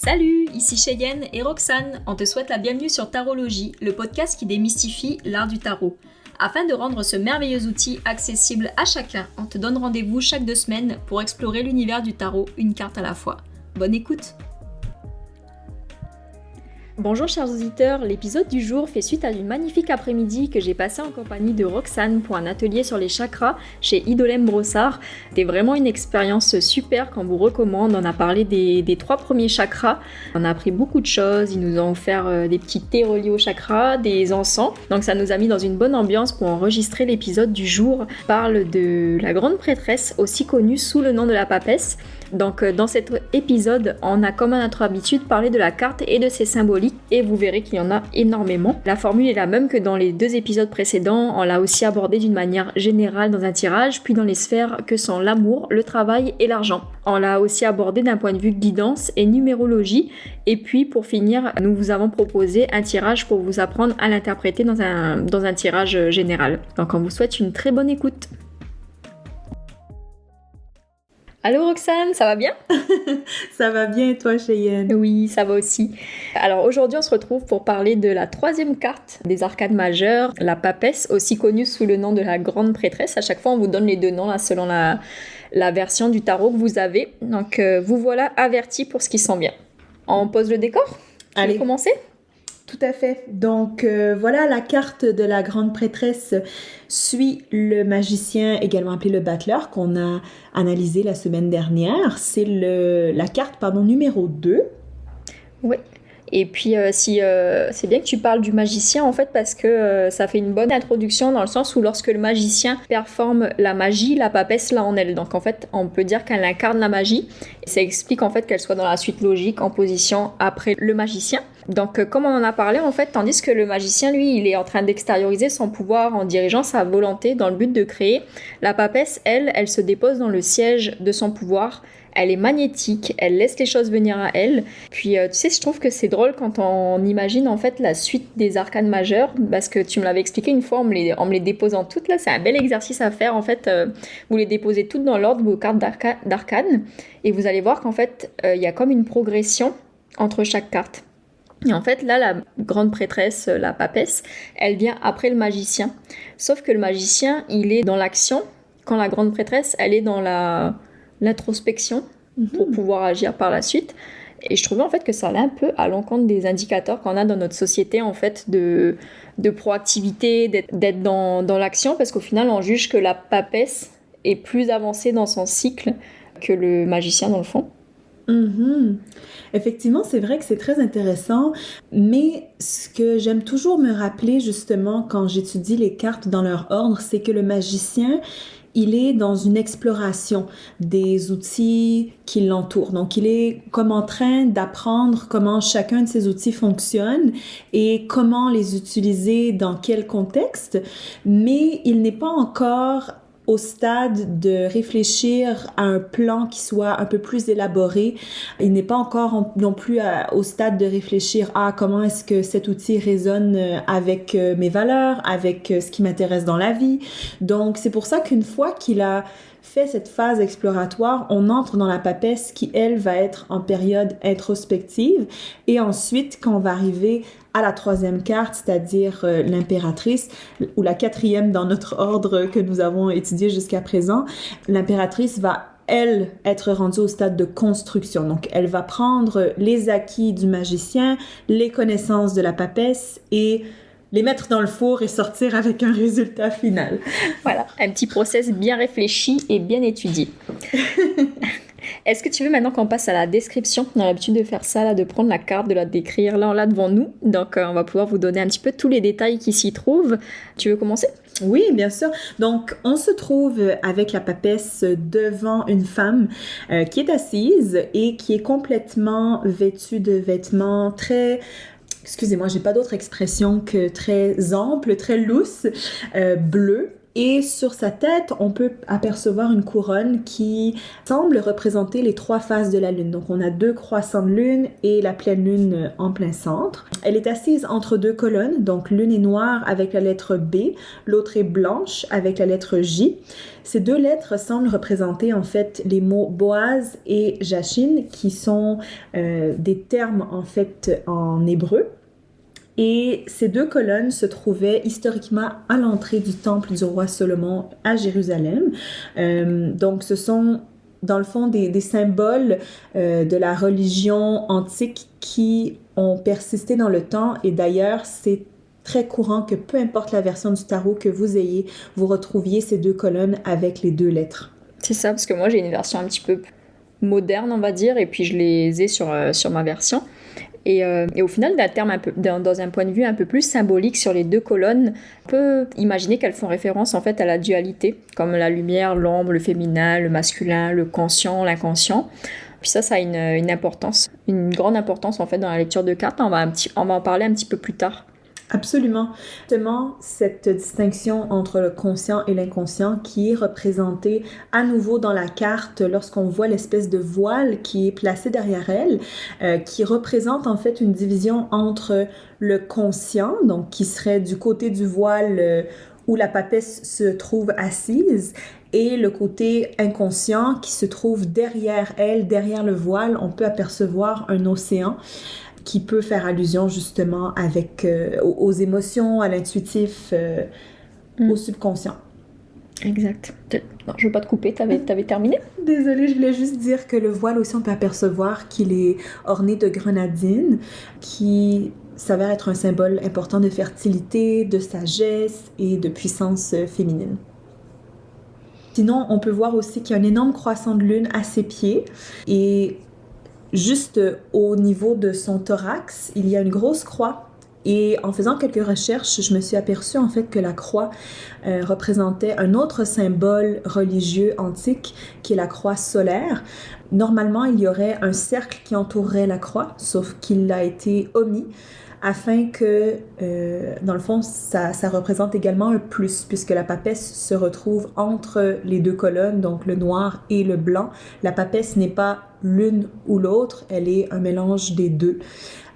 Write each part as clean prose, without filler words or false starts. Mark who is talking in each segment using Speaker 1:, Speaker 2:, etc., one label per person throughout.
Speaker 1: Salut, ici Cheyenne et Roxane. On te souhaite la bienvenue sur Tarologie, le podcast qui démystifie l'art du tarot. Afin de rendre ce merveilleux outil accessible à chacun, on te donne rendez-vous chaque 2 semaines pour explorer l'univers du tarot, une carte à la fois. Bonne écoute! Bonjour chers auditeurs, l'épisode du jour fait suite à une magnifique après-midi que j'ai passé en compagnie de Roxane pour un atelier sur les chakras chez Idolem Brossard. C'était vraiment une expérience super qu'on vous recommande. On a parlé des 3 premiers chakras, on a appris beaucoup de choses, ils nous ont offert des petits thés reliés aux chakras, des encens. Donc ça nous a mis dans une bonne ambiance pour enregistrer l'épisode du jour. On parle de la grande prêtresse, aussi connue sous le nom de la papesse. Donc dans cet épisode, on a comme à notre habitude parlé de la carte et de ses symboliques et vous verrez qu'il y en a énormément. La formule est la même que dans les 2 épisodes précédents, on l'a aussi abordé d'une manière générale dans un tirage, puis dans les sphères que sont l'amour, le travail et l'argent. On l'a aussi abordé d'un point de vue guidance et numérologie, et puis pour finir, nous vous avons proposé un tirage pour vous apprendre à l'interpréter dans un tirage général. Donc on vous souhaite une très bonne écoute. Allô Roxane, ça va bien?
Speaker 2: Ça va bien et toi Cheyenne?
Speaker 1: Oui, ça va aussi. Alors aujourd'hui on se retrouve pour parler de la 3e carte des arcanes majeures, la papesse, aussi connue sous le nom de la grande prêtresse. À chaque fois on vous donne les 2 noms là, selon la version du tarot que vous avez. Donc vous voilà avertis pour ce qui s'en vient. On pose le décor?
Speaker 2: Allez,
Speaker 1: commencer?
Speaker 2: Tout à fait. Donc voilà, la carte de la grande prêtresse suit le magicien, également appelé le battleur, qu'on a analysé la semaine dernière. C'est la carte numéro 2.
Speaker 1: Oui. Et puis, c'est bien que tu parles du magicien, en fait, parce que ça fait une bonne introduction dans le sens où lorsque le magicien performe la magie, la papesse l'a en elle. Donc, en fait, on peut dire qu'elle incarne la magie. Et ça explique, en fait, qu'elle soit dans la suite logique, en position après le magicien. Donc, comme on en a parlé, en fait, tandis que le magicien, lui, il est en train d'extérioriser son pouvoir en dirigeant sa volonté dans le but de créer. La papesse, elle se dépose dans le siège de son pouvoir. Elle est magnétique, elle laisse les choses venir à elle. Puis, tu sais, je trouve que c'est drôle quand on imagine, en fait, la suite des arcanes majeures, parce que tu me l'avais expliqué une fois en me les déposant toutes, là, c'est un bel exercice à faire, en fait. Vous les déposez toutes dans l'ordre, vos cartes d'arcanes, et vous allez voir qu'en fait, il y a comme une progression entre chaque carte. Et en fait, là, la grande prêtresse, la papesse, elle vient après le magicien. Sauf que le magicien, il est dans l'action, quand la grande prêtresse, elle est dans l'introspection pour pouvoir agir par la suite. Et je trouvais en fait que ça allait un peu à l'encontre des indicateurs qu'on a dans notre société, en fait, de proactivité, d'être dans l'action, parce qu'au final, on juge que la papesse est plus avancée dans son cycle que le magicien, dans le fond.
Speaker 2: Effectivement, c'est vrai que c'est très intéressant, mais ce que j'aime toujours me rappeler justement quand j'étudie les cartes dans leur ordre, c'est que le magicien, il est dans une exploration des outils qui l'entourent. Donc, il est comme en train d'apprendre comment chacun de ces outils fonctionne et comment les utiliser dans quel contexte, mais il n'est pas encore au stade de réfléchir à un plan qui soit un peu plus élaboré. Il n'est pas encore non plus au stade de réfléchir à comment est-ce que cet outil résonne avec mes valeurs, avec ce qui m'intéresse dans la vie. Donc, c'est pour ça qu'une fois qu'il a fait cette phase exploratoire, on entre dans la papesse qui, elle, va être en période introspective. Et ensuite, quand on va arriver à la 3e carte, c'est-à-dire l'impératrice, ou la 4e dans notre ordre que nous avons étudié jusqu'à présent, l'impératrice va, elle, être rendue au stade de construction. Donc, elle va prendre les acquis du magicien, les connaissances de la papesse et les mettre dans le four et sortir avec un résultat final.
Speaker 1: Voilà, un petit process bien réfléchi et bien étudié. Est-ce que tu veux maintenant qu'on passe à la description? On a l'habitude de faire ça, là, de prendre la carte, de la décrire là devant nous. Donc, on va pouvoir vous donner un petit peu tous les détails qui s'y trouvent. Tu veux commencer?
Speaker 2: Oui, bien sûr. Donc, on se trouve avec la papesse devant une femme qui est assise et qui est complètement vêtue de vêtements très... Excusez-moi, j'ai pas d'autre expression que très ample, très loose, bleu. Et sur sa tête, on peut apercevoir une couronne qui semble représenter les 3 phases de la lune. Donc on a 2 croissants de lune et la pleine lune en plein centre. Elle est assise entre 2 colonnes, donc l'une est noire avec la lettre B, l'autre est blanche avec la lettre J. Ces 2 lettres semblent représenter en fait les mots Boaz et Jachin, qui sont des termes en fait en hébreu. Et ces 2 colonnes se trouvaient historiquement à l'entrée du temple du roi Salomon à Jérusalem. Donc ce sont dans le fond des symboles de la religion antique qui ont persisté dans le temps. Et d'ailleurs, c'est très courant que peu importe la version du tarot que vous ayez, vous retrouviez ces 2 colonnes avec les 2 lettres.
Speaker 1: C'est ça, parce que moi j'ai une version un petit peu moderne, on va dire, et puis je les ai sur ma version. Et au final, dans un point de vue un peu plus symbolique sur les 2 colonnes, on peut imaginer qu'elles font référence en fait à la dualité, comme la lumière, l'ombre, le féminin, le masculin, le conscient, l'inconscient. Puis ça a une importance, une grande importance en fait dans la lecture de cartes. On va en parler un petit peu plus tard.
Speaker 2: Absolument. Justement, cette distinction entre le conscient et l'inconscient qui est représentée à nouveau dans la carte lorsqu'on voit l'espèce de voile qui est placé derrière elle, qui représente en fait une division entre le conscient, donc qui serait du côté du voile où la papesse se trouve assise, et le côté inconscient qui se trouve derrière elle, derrière le voile. On peut apercevoir un océan qui peut faire allusion justement aux émotions, à l'intuitif, au subconscient.
Speaker 1: Exact. Non, je ne veux pas te couper, t'avais terminé?
Speaker 2: Désolée, je voulais juste dire que le voile aussi, on peut apercevoir qu'il est orné de grenadines, qui s'avère être un symbole important de fertilité, de sagesse et de puissance féminine. Sinon, on peut voir aussi qu'il y a un énorme croissant de lune à ses pieds, et juste au niveau de son thorax, il y a une grosse croix. Et en faisant quelques recherches, je me suis aperçue en fait que la croix représentait un autre symbole religieux antique qui est la croix solaire. Normalement, il y aurait un cercle qui entourerait la croix, sauf qu'il a été omis afin que, dans le fond, ça représente également un plus, puisque la papesse se retrouve entre les 2 colonnes, donc le noir et le blanc. La papesse n'est pas l'une ou l'autre, elle est un mélange des 2.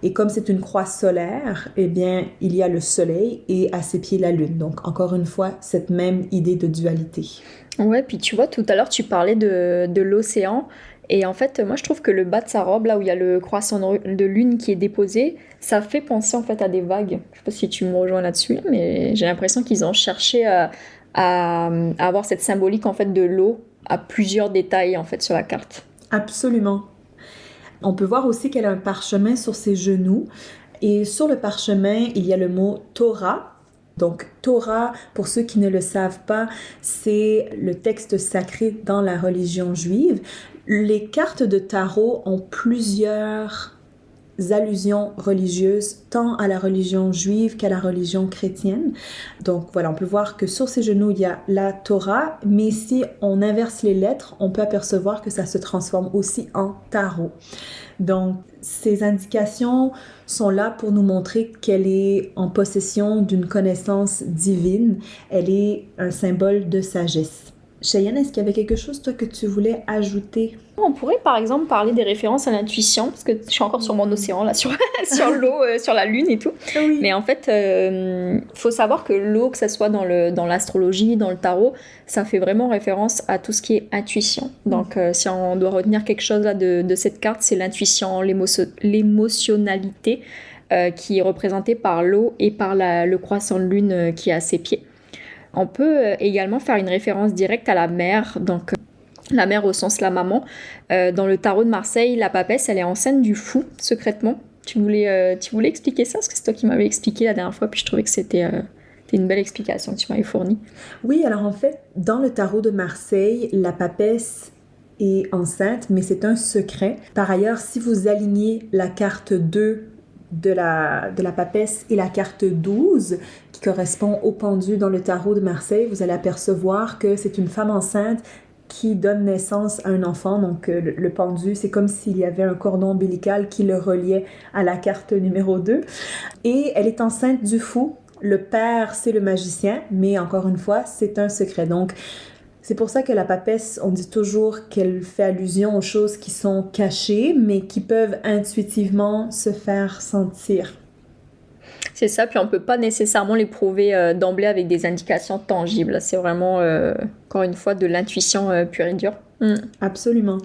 Speaker 2: Et comme c'est une croix solaire, eh bien, il y a le soleil et à ses pieds la lune. Donc, encore une fois, cette même idée de dualité.
Speaker 1: Ouais, puis tu vois, tout à l'heure, tu parlais de l'océan. Et en fait, moi, je trouve que le bas de sa robe, là où il y a le croissant de lune qui est déposé, ça fait penser en fait à des vagues. Je sais pas si tu me rejoins là-dessus, mais j'ai l'impression qu'ils ont cherché à avoir cette symbolique en fait de l'eau à plusieurs détails en fait sur la carte.
Speaker 2: Absolument. On peut voir aussi qu'elle a un parchemin sur ses genoux. Et sur le parchemin, il y a le mot Torah. Donc, Torah, pour ceux qui ne le savent pas, c'est le texte sacré dans la religion juive. Les cartes de tarot ont plusieurs allusions religieuses, tant à la religion juive qu'à la religion chrétienne. Donc voilà, on peut voir que sur ses genoux, il y a la Torah, mais si on inverse les lettres, on peut apercevoir que ça se transforme aussi en tarot. Donc, ces indications sont là pour nous montrer qu'elle est en possession d'une connaissance divine. Elle est un symbole de sagesse. Cheyenne, est-ce qu'il y avait quelque chose, toi, que tu voulais ajouter?
Speaker 1: On pourrait, par exemple, parler des références à l'intuition, parce que je suis encore sur mon océan, là, sur l'eau, sur la lune et tout.
Speaker 2: Oui.
Speaker 1: Mais en fait, faut savoir que l'eau, que ça soit dans l'astrologie, dans le tarot, ça fait vraiment référence à tout ce qui est intuition. Donc, si on doit retenir quelque chose là de cette carte, c'est l'intuition, l'émotionnalité qui est représentée par l'eau et par le croissant de lune qui est à ses pieds. On peut également faire une référence directe à la mère, donc la mère au sens la maman. Dans le tarot de Marseille, la papesse, elle est enceinte du fou, secrètement. Tu voulais expliquer ça? Parce que c'est toi qui m'avais expliqué la dernière fois, puis je trouvais que c'était une belle explication que tu m'avais fournie.
Speaker 2: Oui, alors en fait, dans le tarot de Marseille, la papesse est enceinte, mais c'est un secret. Par ailleurs, si vous alignez la carte 2 de la papesse et la carte 12, qui correspond au pendu dans le tarot de Marseille, vous allez apercevoir que c'est une femme enceinte qui donne naissance à un enfant. Donc le pendu, c'est comme s'il y avait un cordon ombilical qui le reliait à la carte numéro 2. Et elle est enceinte du fou. le père, c'est le magicien, mais encore une fois, c'est un secret. Donc, c'est pour ça que la papesse, on dit toujours qu'elle fait allusion aux choses qui sont cachées, mais qui peuvent intuitivement se faire sentir.
Speaker 1: C'est ça, puis on peut pas nécessairement les prouver d'emblée avec des indications tangibles. C'est vraiment, encore une fois, de l'intuition pure et dure.
Speaker 2: Absolument.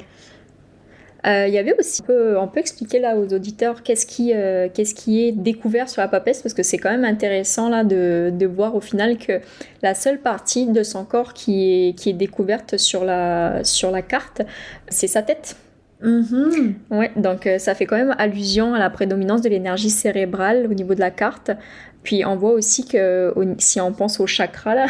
Speaker 1: Il y avait aussi, on peut expliquer là aux auditeurs qu'est-ce qui est découvert sur la papesse, parce que c'est quand même intéressant là de voir au final que la seule partie de son corps qui est découverte sur la carte, c'est sa tête. Ouais, donc ça fait quand même allusion à la prédominance de l'énergie cérébrale au niveau de la carte. Puis on voit aussi que si on pense au chakra là,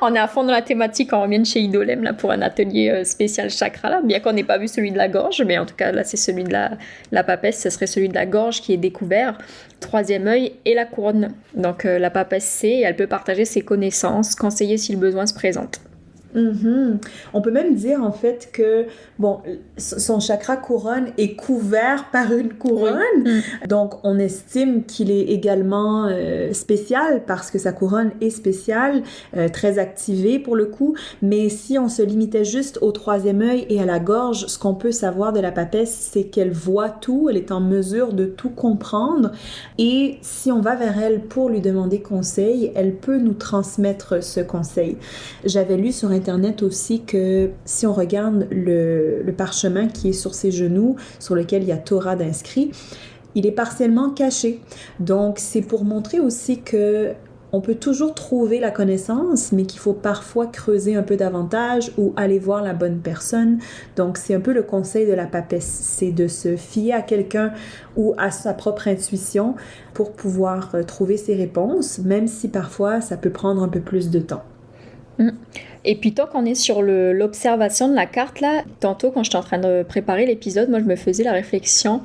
Speaker 1: on est à fond dans la thématique, on revient de chez Idolem là pour un atelier spécial chakra là, bien qu'on n'ait pas vu celui de la gorge, mais en tout cas là c'est celui de la papesse, ce serait celui de la gorge qui est découvert, troisième œil et la couronne. Donc la papesse sait, elle peut partager ses connaissances, conseiller si le besoin se présente.
Speaker 2: On peut même dire en fait que son chakra couronne est couvert par une couronne, donc on estime qu'il est également spécial parce que sa couronne est spéciale, très activée pour le coup, mais si on se limitait juste au troisième œil et à la gorge, ce qu'on peut savoir de la papesse, c'est qu'elle voit tout, elle est en mesure de tout comprendre, et si on va vers elle pour lui demander conseil, elle peut nous transmettre ce conseil. J'avais lu sur Internet aussi que si on regarde le parchemin qui est sur ses genoux, sur lequel il y a Torah d'inscrit, il est partiellement caché. Donc, c'est pour montrer aussi que on peut toujours trouver la connaissance, mais qu'il faut parfois creuser un peu davantage ou aller voir la bonne personne. Donc, c'est un peu le conseil de la papesse, c'est de se fier à quelqu'un ou à sa propre intuition pour pouvoir trouver ses réponses, même si parfois ça peut prendre un peu plus de temps.
Speaker 1: Et puis tant qu'on est sur l'observation de la carte là, tantôt quand j'étais en train de préparer l'épisode, moi je me faisais la réflexion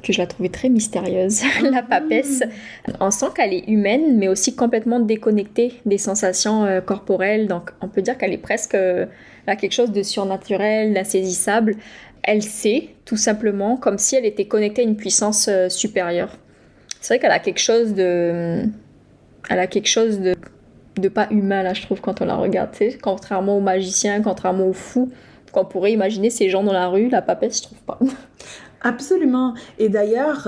Speaker 1: que je la trouvais très mystérieuse, la papesse. On sent qu'elle est humaine, mais aussi complètement déconnectée des sensations corporelles, donc on peut dire qu'elle est presque là, quelque chose de surnaturel, d'insaisissable. Elle sait, tout simplement, comme si elle était connectée à une puissance supérieure. C'est vrai qu'elle a quelque chose de pas humain, là, je trouve, quand on la regarde. Tu sais, contrairement aux magiciens, contrairement aux fous, qu'on pourrait imaginer ces gens dans la rue, la papesse, je trouve pas.
Speaker 2: Absolument. Et d'ailleurs,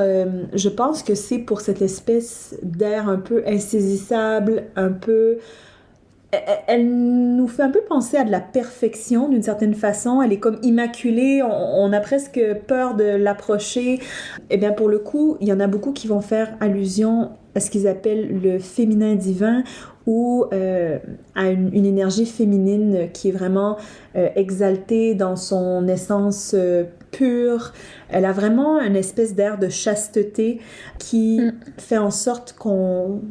Speaker 2: je pense que c'est pour cette espèce d'air un peu insaisissable, un peu... Elle nous fait un peu penser à de la perfection d'une certaine façon. Elle est comme immaculée, on a presque peur de l'approcher. Eh bien, pour le coup, il y en a beaucoup qui vont faire allusion à ce qu'ils appellent le féminin divin ou à une énergie féminine qui est vraiment exaltée dans son essence pure. Elle a vraiment une espèce d'air de chasteté qui fait en sorte qu'on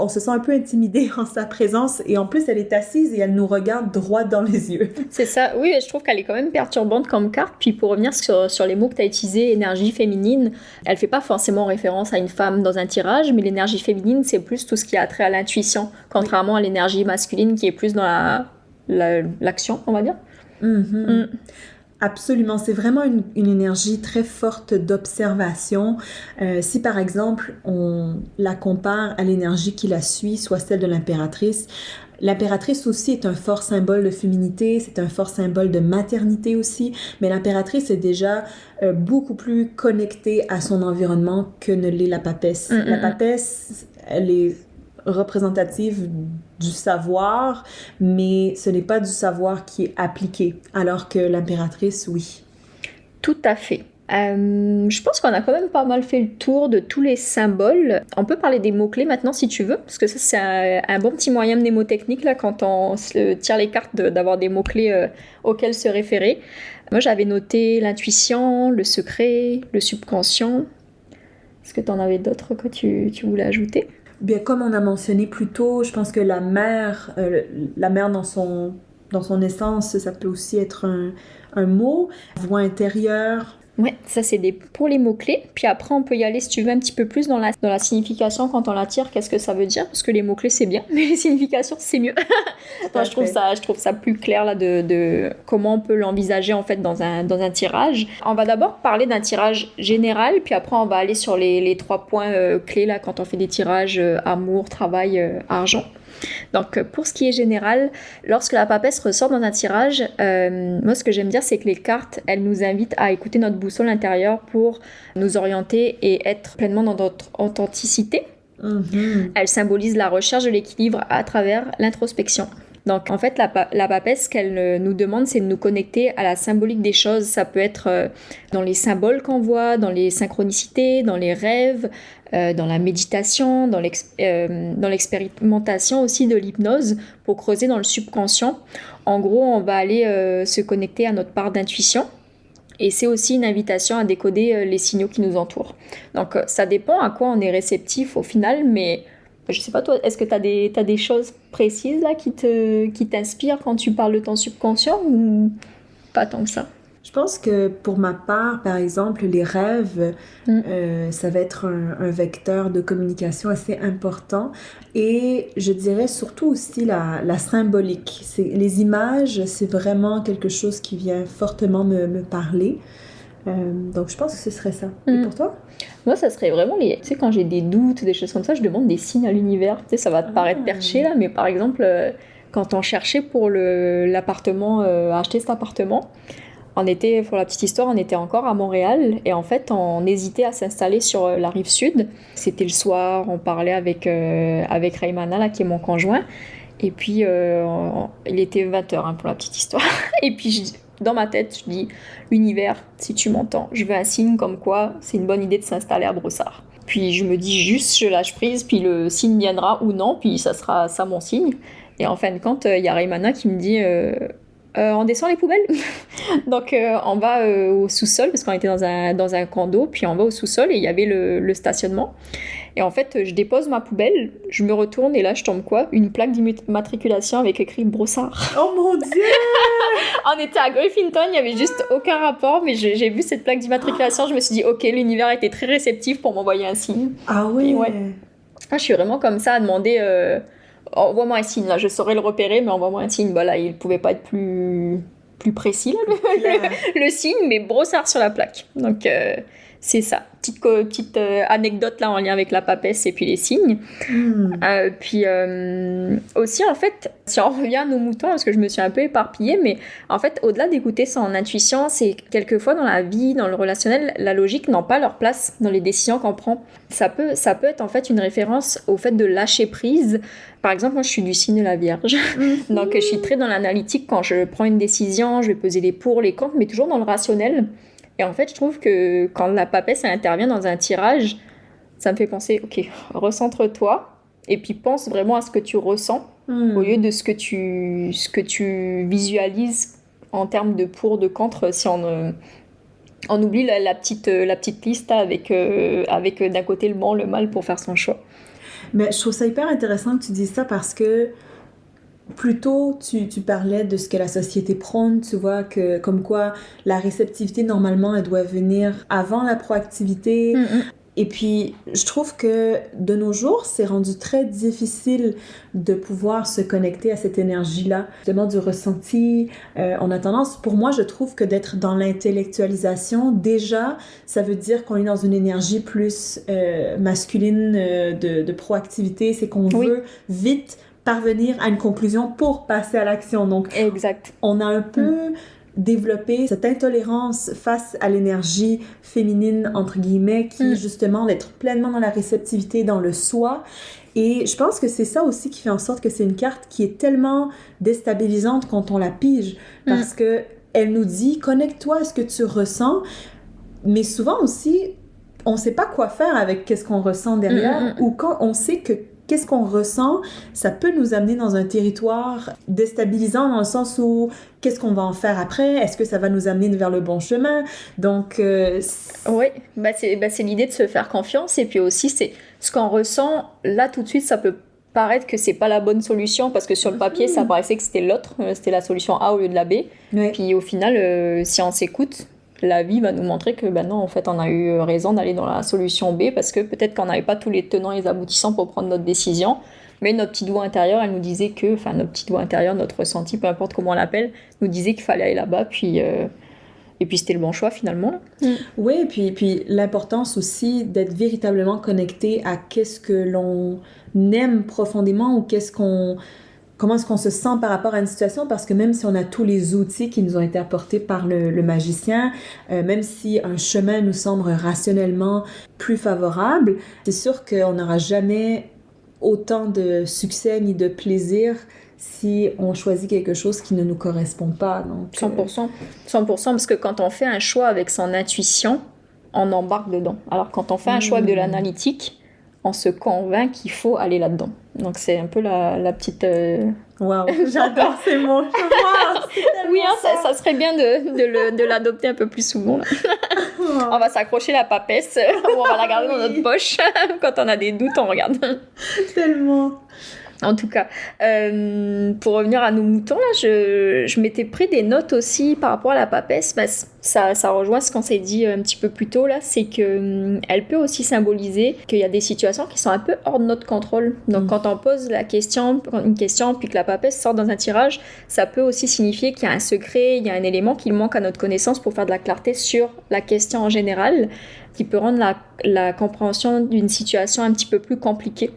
Speaker 2: se sent un peu intimidé en sa présence, et en plus elle est assise et elle nous regarde droit dans les yeux.
Speaker 1: C'est ça, oui, je trouve qu'elle est quand même perturbante comme carte. Puis pour revenir sur les mots que tu as utilisés, énergie féminine, elle fait pas forcément référence à une femme dans un tirage, mais l'énergie féminine, c'est plus tout ce qui a trait à l'intuition, contrairement à l'énergie masculine qui est plus dans l'action, on va dire.
Speaker 2: Absolument, c'est vraiment une énergie très forte d'observation. Si par exemple on la compare à l'énergie qui la suit, soit celle de l'impératrice, l'impératrice aussi est un fort symbole de féminité, c'est un fort symbole de maternité aussi, mais l'impératrice est déjà beaucoup plus connectée à son environnement que ne l'est la papesse. La papesse, elle est représentative du savoir, mais ce n'est pas du savoir qui est appliqué, alors que l'impératrice, oui.
Speaker 1: Tout à fait. Je pense qu'on a quand même pas mal fait le tour de tous les symboles. On peut parler des mots-clés maintenant si tu veux, parce que ça c'est un bon petit moyen mnémotechnique là, quand on tire les cartes d'avoir des mots-clés auxquels se référer. Moi j'avais noté l'intuition, le secret, le subconscient. Est-ce que tu en avais d'autres que tu voulais ajouter?
Speaker 2: Bien, comme on a mentionné plus tôt, je pense que la mère dans son essence, ça peut aussi être un mot. Voix intérieure.
Speaker 1: Ouais, ça c'est pour les mots-clés. Puis après, on peut y aller, si tu veux, un petit peu plus dans la signification quand on la tire, qu'est-ce que ça veut dire. Parce que les mots-clés, c'est bien, mais les significations, c'est mieux. Enfin, je trouve ça plus clair là, de comment on peut l'envisager en fait dans un tirage. On va d'abord parler d'un tirage général, puis après, on va aller sur les 3 points clés là, quand on fait des tirages amour, travail, argent. Donc pour ce qui est général, lorsque la papesse ressort dans un tirage, moi ce que j'aime dire c'est que les cartes, elles nous invitent à écouter notre boussole intérieure pour nous orienter et être pleinement dans notre authenticité. Elles symbolisent la recherche de l'équilibre à travers l'introspection. Donc en fait la papesse, ce qu'elle nous demande, c'est de nous connecter à la symbolique des choses. Ça peut être dans les symboles qu'on voit, dans les synchronicités, dans les rêves, dans la méditation, dans l'expérimentation aussi de l'hypnose pour creuser dans le subconscient. En gros, on va aller se connecter à notre part d'intuition. Et c'est aussi une invitation à décoder les signaux qui nous entourent. Donc ça dépend à quoi on est réceptif au final, mais je sais pas toi, est-ce que t'as des choses précises là qui t'inspirent quand tu parles de ton subconscient ou pas tant que ça?
Speaker 2: Je pense que pour ma part, par exemple, les rêves, ça va être un vecteur de communication assez important. Et je dirais surtout aussi la symbolique. Les images, c'est vraiment quelque chose qui vient fortement me parler. Donc je pense que ce serait ça. Et pour toi?
Speaker 1: Moi, ça serait vraiment tu sais, quand j'ai des doutes, des choses comme ça, je demande des signes à l'univers. Tu sais, ça va te paraître perché là, mais par exemple, quand on cherchait pour l'appartement, acheter cet appartement, pour la petite histoire, on était encore à Montréal et en fait, on hésitait à s'installer sur la rive sud. C'était le soir, on parlait avec Raymana, là, qui est mon conjoint. Et puis, il était 20h pour la petite histoire. Et puis, dans ma tête, je dis, l'univers, si tu m'entends, je veux un signe comme quoi c'est une bonne idée de s'installer à Brossard. Puis, je me dis juste, je lâche prise, puis le signe viendra ou non, puis ça sera ça mon signe. Et en fin de compte, il y a Raymana qui me dit... on descend les poubelles. Donc on va au sous-sol parce qu'on était dans un condo, puis on va au sous-sol et il y avait le stationnement. Et en fait, je dépose ma poubelle, je me retourne et là je tombe quoi? Une plaque d'immatriculation avec écrit Brossard.
Speaker 2: Oh mon Dieu!
Speaker 1: On était à Griffinton, il n'y avait juste aucun rapport, mais j'ai vu cette plaque d'immatriculation, je me suis dit ok, l'univers était très réceptif pour m'envoyer un signe.
Speaker 2: Ah oui?
Speaker 1: Ouais. Je suis vraiment comme ça à demander... envoie-moi un signe, là, je saurais le repérer, mais envoie-moi un signe. Voilà, il pouvait pas être plus plus précis, là, le signe, mais Brossard sur la plaque. Donc, c'est ça. Petite anecdote là en lien avec la papesse et puis les signes. Puis aussi, en fait, si on revient à nos moutons, parce que je me suis un peu éparpillée, mais en fait, au-delà d'écouter son intuition, c'est quelquefois dans la vie, dans le relationnel, la logique n'a pas leur place dans les décisions qu'on prend. Ça peut être en fait une référence au fait de lâcher prise. Par exemple, moi, je suis du signe de la Vierge. Donc, je suis très dans l'analytique. Quand je prends une décision, je vais peser les pour, les contre, mais toujours dans le rationnel. Et en fait, je trouve que quand la papesse intervient dans un tirage, ça me fait penser, ok, recentre-toi et puis pense vraiment à ce que tu ressens au lieu de ce que tu visualises en termes de pour, de contre. Si on oublie la petite liste là, avec d'un côté le bon, le mal pour faire son choix.
Speaker 2: Mais je trouve ça hyper intéressant que tu dises ça parce que plus tôt, tu parlais de ce que la société prône, tu vois, que comme quoi la réceptivité, normalement, elle doit venir avant la proactivité. Et puis, je trouve que de nos jours, c'est rendu très difficile de pouvoir se connecter à cette énergie-là, justement du ressenti. On a tendance, pour moi, je trouve que d'être dans l'intellectualisation, déjà, ça veut dire qu'on est dans une énergie plus masculine de proactivité. C'est qu'on veut vite parvenir à une conclusion pour passer à l'action. Donc,
Speaker 1: exact.
Speaker 2: On a un peu développer cette intolérance face à l'énergie féminine, entre guillemets, qui est justement d'être pleinement dans la réceptivité, dans le soi. Et je pense que c'est ça aussi qui fait en sorte que c'est une carte qui est tellement déstabilisante quand on la pige, parce que elle nous dit, connecte-toi à ce que tu ressens, mais souvent aussi, on sait pas quoi faire avec qu'est-ce qu'on ressent derrière, ou quand on sait que qu'est-ce qu'on ressent, ça peut nous amener dans un territoire déstabilisant dans le sens où qu'est-ce qu'on va en faire après? Est-ce que ça va nous amener vers le bon chemin? Donc,
Speaker 1: oui, c'est l'idée de se faire confiance et puis aussi, c'est ce qu'on ressent là tout de suite, ça peut paraître que c'est pas la bonne solution parce que sur le papier, ça paraissait que c'était l'autre, c'était la solution A au lieu de la B. Oui. Puis au final, si on s'écoute, la vie va nous montrer que ben non, en fait, on a eu raison d'aller dans la solution B parce que peut-être qu'on n'avait pas tous les tenants et les aboutissants pour prendre notre décision. Mais notre petite voix intérieure, elle nous disait que, enfin, notre petite voix intérieure, notre ressenti, peu importe comment on l'appelle, nous disait qu'il fallait aller là-bas, et puis c'était le bon choix finalement. Là.
Speaker 2: Oui, et puis l'importance aussi d'être véritablement connecté à qu'est-ce que l'on aime profondément ou comment est-ce qu'on se sent par rapport à une situation, parce que même si on a tous les outils qui nous ont été apportés par le magicien, même si un chemin nous semble rationnellement plus favorable, c'est sûr qu'on n'aura jamais autant de succès ni de plaisir si on choisit quelque chose qui ne nous correspond pas. Donc,
Speaker 1: 100%, 100%, parce que quand on fait un choix avec son intuition, on embarque dedans. Alors quand on fait un choix avec de l'analytique, on se convainc qu'il faut aller là-dedans. Donc c'est un peu la petite...
Speaker 2: Waouh, j'adore ces mots.
Speaker 1: Oui, hein, ça serait bien de l'adopter un peu plus souvent. Là. On va s'accrocher la papesse, ou on va la garder dans notre poche. Quand on a des doutes, on regarde.
Speaker 2: Tellement.
Speaker 1: En tout cas, pour revenir à nos moutons, là, je m'étais pris des notes aussi par rapport à la papesse. Bah, ça rejoint ce qu'on s'est dit un petit peu plus tôt, là, c'est qu'elle peut aussi symboliser qu'il y a des situations qui sont un peu hors de notre contrôle. Donc, quand on pose une question, puis que la papesse sort dans un tirage, ça peut aussi signifier qu'il y a un secret, il y a un élément qui manque à notre connaissance pour faire de la clarté sur la question en général, qui peut rendre la compréhension d'une situation un petit peu plus compliquée.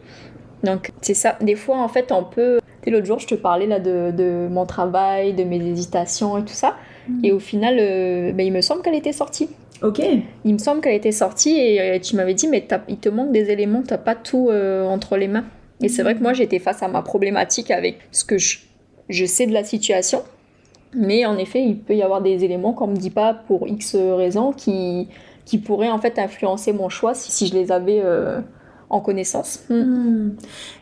Speaker 1: Donc, c'est ça. Des fois, en fait, on peut... L'autre jour, je te parlais là, de mon travail, de mes hésitations et tout ça. Et au final, il me semble qu'elle était sortie.
Speaker 2: Ok.
Speaker 1: Il me semble qu'elle était sortie et tu m'avais dit, mais il te manque des éléments, tu n'as pas tout entre les mains. Et c'est vrai que moi, j'étais face à ma problématique avec ce que je sais de la situation. Mais en effet, il peut y avoir des éléments qu'on ne me dit pas pour X raisons qui pourraient en fait influencer mon choix si je les avais... en connaissance.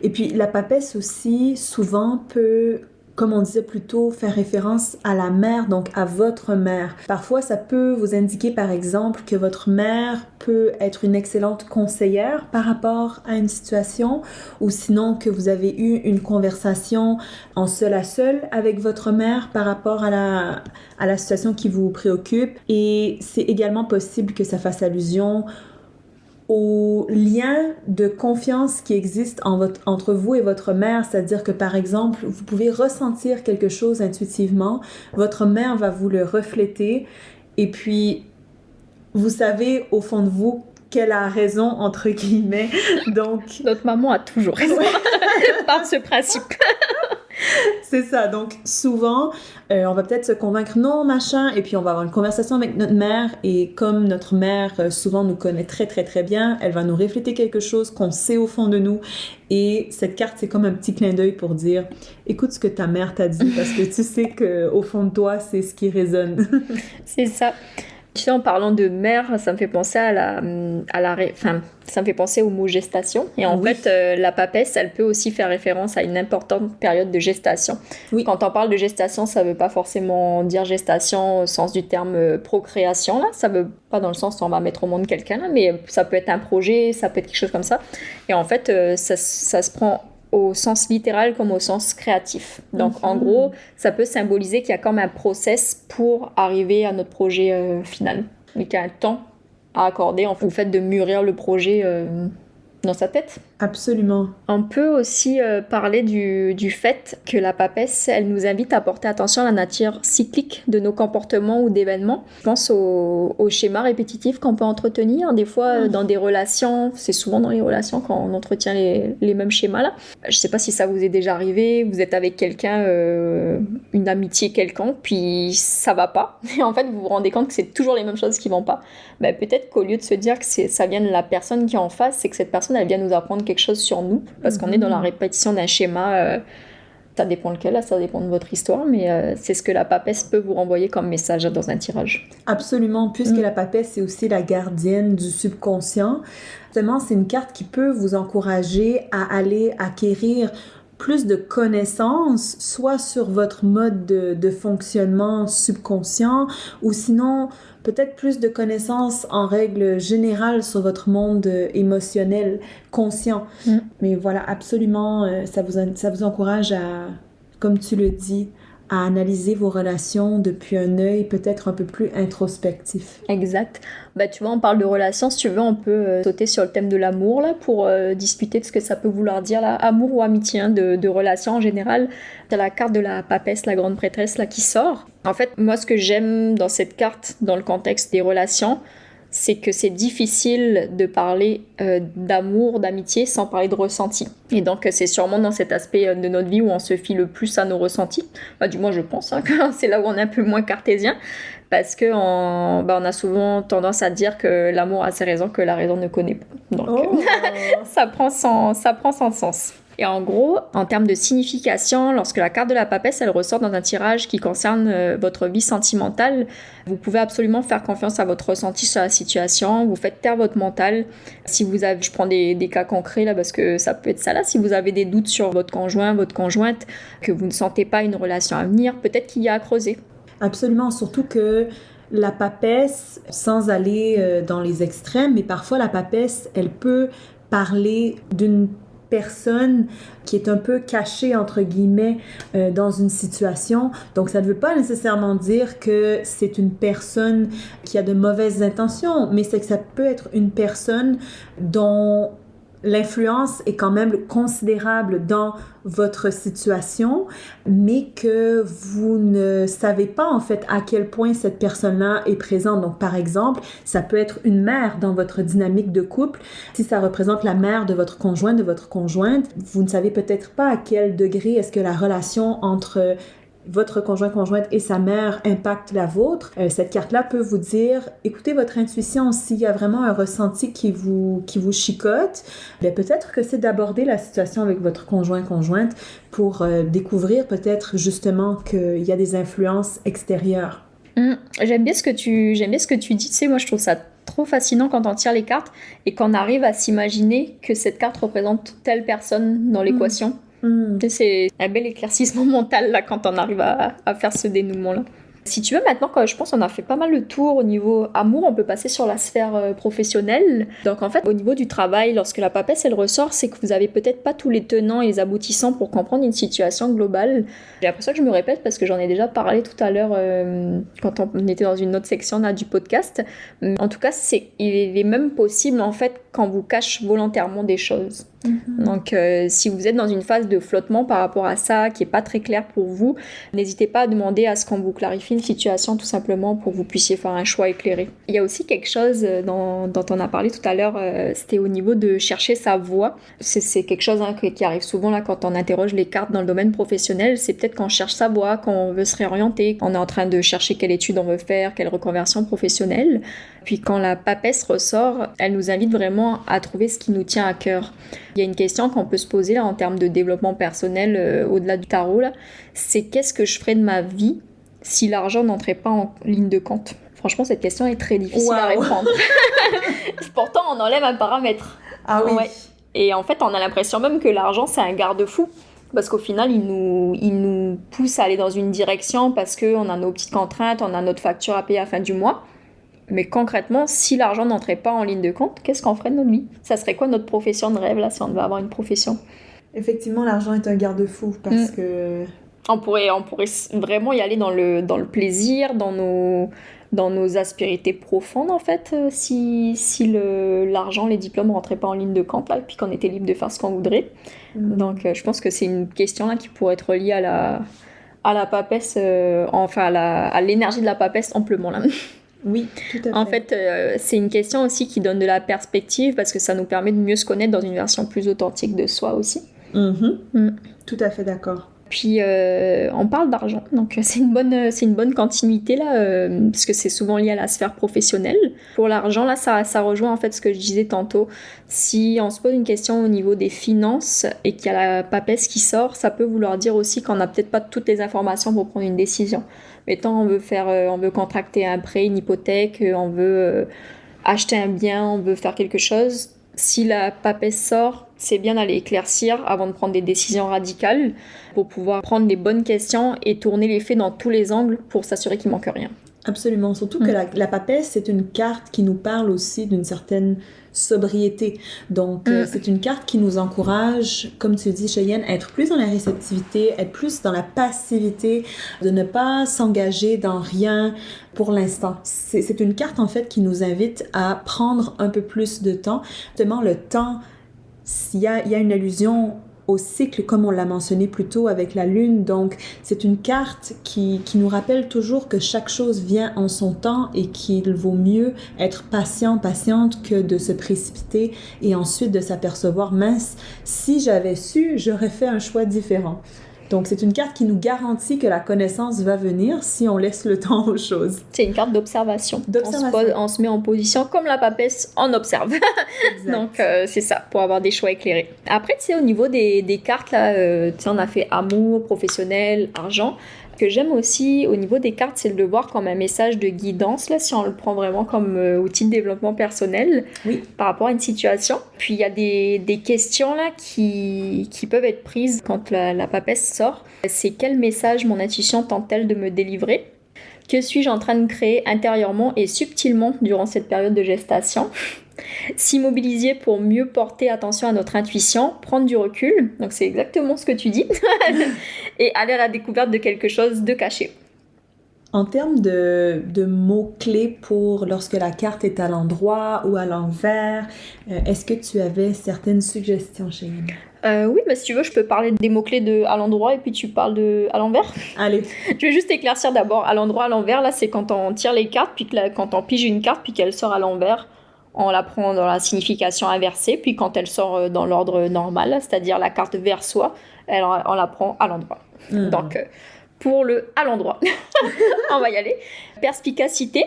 Speaker 2: Et puis la papesse aussi souvent peut, comme on disait plus tôt, faire référence à la mère, donc à votre mère. Parfois ça peut vous indiquer par exemple que votre mère peut être une excellente conseillère par rapport à une situation, ou sinon que vous avez eu une conversation en seul à seul avec votre mère par rapport à la situation qui vous préoccupe. Et c'est également possible que ça fasse allusion au lien de confiance qui existe entre vous et votre mère, c'est-à-dire que par exemple, vous pouvez ressentir quelque chose intuitivement, votre mère va vous le refléter et puis vous savez au fond de vous qu'elle a raison entre guillemets. Donc
Speaker 1: notre maman a toujours raison par ce principe.
Speaker 2: C'est ça, donc souvent, on va peut-être se convaincre non, machin, et puis on va avoir une conversation avec notre mère, et comme notre mère souvent nous connaît très très très bien, elle va nous refléter quelque chose qu'on sait au fond de nous, et cette carte, c'est comme un petit clin d'œil pour dire, écoute ce que ta mère t'a dit, parce que tu sais qu'au fond de toi, c'est ce qui résonne.
Speaker 1: C'est ça. Tu sais, en parlant de mère, ça me fait penser ça me fait penser au mot gestation. Et en fait, la papesse, elle peut aussi faire référence à une importante période de gestation. Oui. Quand on parle de gestation, ça veut pas forcément dire gestation au sens du terme procréation, là. Ça veut pas dans le sens où on va mettre au monde quelqu'un, là, mais ça peut être un projet, ça peut être quelque chose comme ça. Et en fait, ça se prend au sens littéral comme au sens créatif. Donc, en gros, ça peut symboliser qu'il y a comme un process pour arriver à notre projet final. Et qu'il y a un temps à accorder au fait de mûrir le projet dans sa tête.
Speaker 2: Absolument.
Speaker 1: On peut aussi parler du fait que la papesse, elle nous invite à porter attention à la nature cyclique de nos comportements ou d'événements. Je pense au schéma répétitif qu'on peut entretenir. Des fois, dans des relations, c'est souvent dans les relations qu'on entretient les mêmes schémas-là. Je ne sais pas si ça vous est déjà arrivé, vous êtes avec quelqu'un, une amitié quelconque, puis ça va pas. Et en fait, vous vous rendez compte que c'est toujours les mêmes choses qui vont pas. Ben, peut-être qu'au lieu de se dire que ça vient de la personne qui est en face, c'est que cette personne, elle vient nous apprendre quelque chose sur nous, parce qu'on est dans la répétition d'un schéma. Ça dépend lequel, ça dépend de votre histoire, mais c'est ce que la papesse peut vous renvoyer comme message dans un tirage.
Speaker 2: Absolument, puisque la papesse, c'est aussi la gardienne du subconscient. Justement, c'est une carte qui peut vous encourager à aller acquérir plus de connaissances, soit sur votre mode de fonctionnement subconscient, ou sinon peut-être plus de connaissances en règle générale sur votre monde émotionnel conscient. Mais voilà, absolument, ça vous encourage à, comme tu le dis, à analyser vos relations depuis un œil peut-être un peu plus introspectif.
Speaker 1: Exact. Bah, tu vois, on parle de relations, si tu veux, on peut sauter sur le thème de l'amour, là, pour discuter de ce que ça peut vouloir dire, là, amour ou amitié, hein, de relations en général. T'as la carte de la papesse, la grande prêtresse, là, qui sort. En fait, moi, ce que j'aime dans cette carte, dans le contexte des relations, c'est que c'est difficile de parler d'amour, d'amitié sans parler de ressenti. Et donc c'est sûrement dans cet aspect de notre vie où on se fie le plus à nos ressentis. Bah, du moins je pense, hein, que c'est là où on est un peu moins cartésien. Parce qu'on on a souvent tendance à dire que l'amour a ses raisons que la raison ne connaît pas. Donc ça prend son sens. Et en gros, en termes de signification, lorsque la carte de la papesse, elle ressort dans un tirage qui concerne votre vie sentimentale, vous pouvez absolument faire confiance à votre ressenti sur la situation, vous faites taire votre mental. Si vous avez, je prends des cas concrets là parce que ça peut être ça là, si vous avez des doutes sur votre conjoint, votre conjointe, que vous ne sentez pas une relation à venir, peut-être qu'il y a à creuser.
Speaker 2: Absolument, surtout que la papesse, sans aller dans les extrêmes, mais parfois la papesse, elle peut parler d'une personne qui est un peu cachée, entre guillemets, dans une situation. Donc, ça ne veut pas nécessairement dire que c'est une personne qui a de mauvaises intentions, mais c'est que ça peut être une personne dont l'influence est quand même considérable dans votre situation, mais que vous ne savez pas en fait à quel point cette personne-là est présente. Donc, par exemple, ça peut être une mère dans votre dynamique de couple. Si ça représente la mère de votre conjoint, de votre conjointe, vous ne savez peut-être pas à quel degré est-ce que la relation entre votre conjointe et sa mère impacte la vôtre. Cette carte-là peut vous dire, écoutez votre intuition, s'il y a vraiment un ressenti qui vous chicote, bien peut-être que c'est d'aborder la situation avec votre conjointe pour découvrir peut-être justement qu'il y a des influences extérieures.
Speaker 1: J'aime bien ce que tu dis, tu sais, moi je trouve ça trop fascinant quand on tire les cartes et qu'on arrive à s'imaginer que cette carte représente telle personne dans l'équation. C'est un bel éclaircissement mental là quand on arrive à faire ce dénouement-là. Si tu veux, maintenant, quand je pense qu'on a fait pas mal le tour au niveau amour, on peut passer sur la sphère professionnelle. Donc en fait, au niveau du travail, lorsque la papesse elle ressort, c'est que vous avez peut-être pas tous les tenants et les aboutissants pour comprendre une situation globale. J'ai l'impression que je me répète parce que j'en ai déjà parlé tout à l'heure quand on était dans une autre section là, du podcast. En tout cas, il est même possible en fait quand vous cache volontairement des choses. Donc si vous êtes dans une phase de flottement par rapport à ça qui est pas très clair pour vous, n'hésitez pas à demander à ce qu'on vous clarifie une situation tout simplement pour que vous puissiez faire un choix éclairé. Il y a aussi quelque chose dont on a parlé tout à l'heure, c'était au niveau de chercher sa voie. C'est quelque chose qui arrive souvent là quand on interroge les cartes dans le domaine professionnel, c'est peut-être qu'on cherche sa voie, qu'on veut se réorienter, on est en train de chercher quelle étude on veut faire, quelle reconversion professionnelle. Puis quand la papesse ressort, elle nous invite vraiment à trouver ce qui nous tient à cœur. Il y a une question qu'on peut se poser là en termes de développement personnel au-delà du tarot là, c'est qu'est-ce que je ferais de ma vie si l'argent n'entrait pas en ligne de compte? Franchement, cette question est très difficile à répondre. Pourtant, on enlève un paramètre.
Speaker 2: Ah oui.
Speaker 1: Ouais. Et en fait, on a l'impression même que l'argent, c'est un garde-fou. Parce qu'au final, il nous pousse à aller dans une direction parce qu'on a nos petites contraintes, on a notre facture à payer à la fin du mois. Mais concrètement, si l'argent n'entrait pas en ligne de compte, qu'est-ce qu'on ferait de notre vie? Ça serait quoi notre profession de rêve, là, si on devait avoir une profession?
Speaker 2: Effectivement, l'argent est un garde-fou parce que...
Speaker 1: On pourrait vraiment y aller dans le plaisir, dans nos aspérités profondes, en fait, si l'argent, les diplômes ne rentraient pas en ligne de compte, là, et puis qu'on était libre de faire ce qu'on voudrait. Donc, je pense que c'est une question là qui pourrait être reliée à la papesse, à l'énergie de la papesse amplement, là.
Speaker 2: Oui, tout à fait.
Speaker 1: En fait, c'est une question aussi qui donne de la perspective parce que ça nous permet de mieux se connaître dans une version plus authentique de soi aussi.
Speaker 2: Tout à fait d'accord.
Speaker 1: Puis on parle d'argent, donc c'est une bonne continuité là, parce que c'est souvent lié à la sphère professionnelle. Pour l'argent là, ça rejoint en fait ce que je disais tantôt. Si on se pose une question au niveau des finances et qu'il y a la papesse qui sort, ça peut vouloir dire aussi qu'on n'a peut-être pas toutes les informations pour prendre une décision. Mettons, on veut contracter un prêt, une hypothèque, on veut acheter un bien, on veut faire quelque chose. Si la papesse sort, c'est bien d'aller éclaircir avant de prendre des décisions radicales pour pouvoir prendre les bonnes questions et tourner les faits dans tous les angles pour s'assurer qu'il manque rien.
Speaker 2: Absolument, surtout que la papesse, c'est une carte qui nous parle aussi d'une certaine sobriété. Donc, c'est une carte qui nous encourage, comme tu dis, Cheyenne, à être plus dans la réceptivité, être plus dans la passivité, de ne pas s'engager dans rien pour l'instant. C'est une carte, en fait, qui nous invite à prendre un peu plus de temps. Justement, le temps, il y a une allusion au cycle, comme on l'a mentionné plus tôt avec la lune. Donc, c'est une carte qui nous rappelle toujours que chaque chose vient en son temps et qu'il vaut mieux être patiente que de se précipiter et ensuite de s'apercevoir, mince, si j'avais su, j'aurais fait un choix différent. Donc, c'est une carte qui nous garantit que la connaissance va venir si on laisse le temps aux choses.
Speaker 1: C'est une carte d'observation. On se met en position comme la papesse, on observe. Donc, c'est ça, pour avoir des choix éclairés. Après, tu sais, au niveau des cartes, là, on a fait amour, professionnel, argent. Ce que j'aime aussi au niveau des cartes, c'est de le voir comme un message de guidance, là, si on le prend vraiment comme outil de développement personnel par rapport à une situation. Puis il y a des questions là qui peuvent être prises quand la papesse sort. C'est quel message mon intuition tente-t-elle de me délivrer ? Que suis-je en train de créer intérieurement et subtilement durant cette période de gestation ? S'immobiliser pour mieux porter attention à notre intuition, prendre du recul, donc c'est exactement ce que tu dis, et aller à la découverte de quelque chose de caché.
Speaker 2: En termes de mots-clés pour lorsque la carte est à l'endroit ou à l'envers, est-ce que tu avais certaines suggestions, Cheyenne?
Speaker 1: Oui, mais si tu veux, je peux parler des mots-clés de à l'endroit et puis tu parles de à l'envers.
Speaker 2: Allez.
Speaker 1: Je vais juste éclaircir d'abord à l'endroit, à l'envers. Là, c'est quand on tire les cartes, puis quand on pige une carte, puis qu'elle sort à l'envers, on la prend dans la signification inversée. Puis quand elle sort dans l'ordre normal, c'est-à-dire la carte vers soi, on la prend à l'endroit. Donc, pour le à l'endroit, on va y aller. Perspicacité,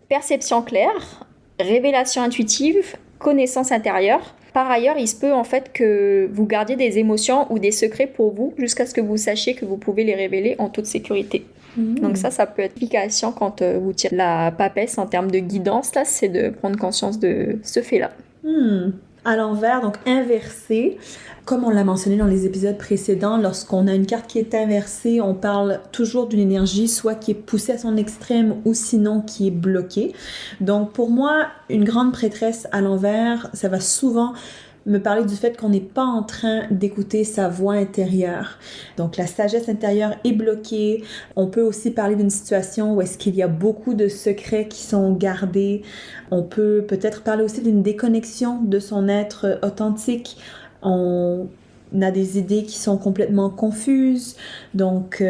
Speaker 1: perception claire, révélation intuitive, connaissance intérieure. Par ailleurs, il se peut en fait que vous gardiez des émotions ou des secrets pour vous jusqu'à ce que vous sachiez que vous pouvez les révéler en toute sécurité. Donc ça peut être l'application quand vous tirez la papesse en termes de guidance, là, c'est de prendre conscience de ce fait-là.
Speaker 2: À l'envers, donc inversé. Comme on l'a mentionné dans les épisodes précédents, lorsqu'on a une carte qui est inversée, on parle toujours d'une énergie soit qui est poussée à son extrême ou sinon qui est bloquée. Donc pour moi, une grande prêtresse à l'envers, ça va souvent me parler du fait qu'on n'est pas en train d'écouter sa voix intérieure. Donc la sagesse intérieure est bloquée. On peut aussi parler d'une situation où est-ce qu'il y a beaucoup de secrets qui sont gardés. On peut peut-être parler aussi d'une déconnexion de son être authentique. On a des idées qui sont complètement confuses. Donc